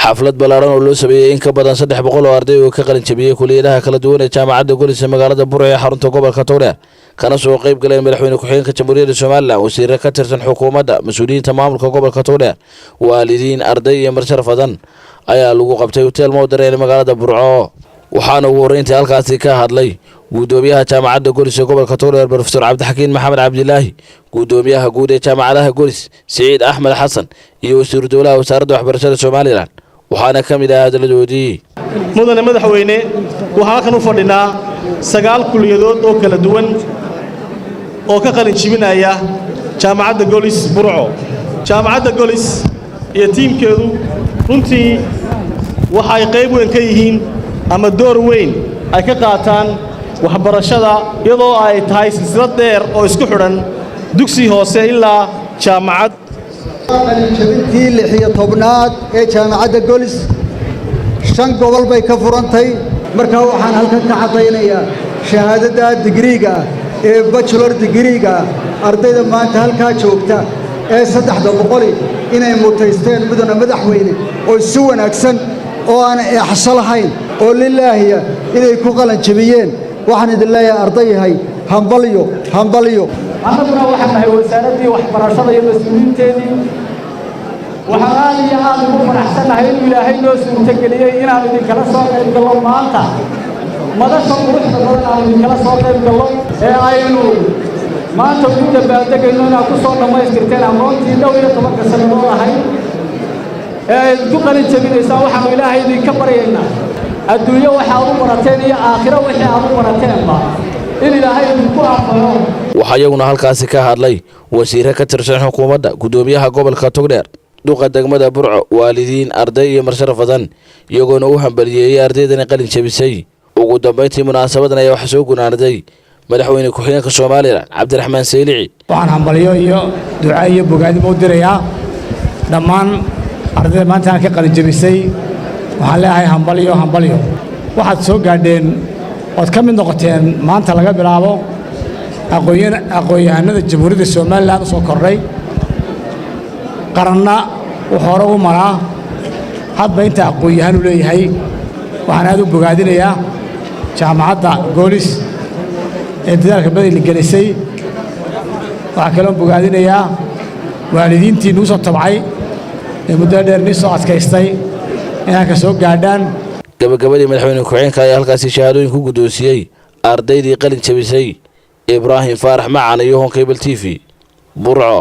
xaflad balaaran oo loo sameeyay in ka badan 300 oo arday oo ka qalin jabiyay kulliyadaha kala duwan ee jaamacadda Golis ee magaalada Burco ee xarunta gobolka Togdheer kana soo qayb galeen madaxweyne ku-xigeenka Jamhuuriyadda Soomaaliland wasiirka ka tirsan xukuumadda mas'uuliyiinta maamulka gobolka Togdheer waalidiin arday iyo marshar fadan ayaa lagu qabtay hotel Moodar ee magaalada Burco waxaana ugu horeyntii halkaasi ka hadlay gudoomiyaha jaamacadda Golis ee gobolka Togdheer Professor Cabdixakiin Maxamed Cabdilaahi gudoomiyaha guud ee jaamacadaha Golis Saciid Axmed Xasan iyo wasiirka dowladda wasaaradda waxbarashada Soomaaliland waxaana kamid ah hadaladoodii mudane madaxweyne waxa kan u fadhinaa 9 kuliyadood oo kala duwan oo ka qalin jibinaya jaamacadda Golis Burco jaamacadda Golis iyo tiimkeedu runtii waxay qayb weyn ka yihiin ama door weyn ay ka qaataan waxbarashada iyadoo ay tahay silsilad dheer oo isku xidhan dugsi hoose ilaa jaamacad qalinjabintii 16aad ee jaamacadda Golis 5 gobol bay ka furantay marka waxaan halkan ka cadaynayaa shahaadada digriiga ee bachelor digriiga ardayda maanta halka joogta ee 300 inay mutaysteen mudane madaxweyne oo si wanaagsan oo aan axsha lahayn oo lilaahiya inay ku qalan jabiyeen waxaan idin leeyahay ardayahay hambalyo annaguna waxaan nahay wasaaradii waxbarashada iyo mas'uuliyiinteedii waxaan aad ugu faraxsanahay in Ilaahay noo suurtageliyay inaan idin kala soo qayb galno maanta madasha quruxda badan aan idin kala soo qayb galno ee aynu maanta ugu dabaaldegayno inaan ku soo dhamaystirteen aqoontii 12 sano ahayd ee ku qalin jabinaysaa waxaan Ilaahay idinka baryaynaa adduunyo waxa aad u barateen iyo aakhiro waxa aad u barateenba in Ilaahay idinku aqbalo waxa iyaguna halkaasi ka hadlay wasiirka ka tirsan xukuumadda gudoomiyaha gobolka Togdheer duqa degmada Burco waalidiin arday iyo marshar fadan iyagoona u hambaliyay ardaydan qalin jabisay ugu dambeyntii munaasabadan ayaa wax soo gunaanaday madaxweyne ku-xigeenka Soomaaliland Cabdiraxmaan Saylici waxaan hambaliyo iyo ducaa iyo bogaadin u dirayaa dhammaan ardayda maanta ka qalin jabisay waxaan leeyahay hambaliyo waxaad soo gaadheen ood ka mid noqoteen maanta laga bilaabo aqoon-yahanada Jamhuuriyadda Soomaaliland soo kordhay qaranna wuxuu hore u maraa hadba inta aqoon-yahan u leeyahay waxaan aad u bogaadinayaa jaamacadda Golis ee dadaalka badan gelisay waxaa kaloo bogaadinayaa waalidiintii nuu soo tabcay ee muddo dheer ni soo adkaystay inay ka soo gaadhaan gabagabadii madaxweyne ku-xigeenka ayaa halkaasi shahaadooyin ku gudoonsiyay ardaydii qalin jabisay Ibrahim Faarax Macaan iyo Cable TV Burco.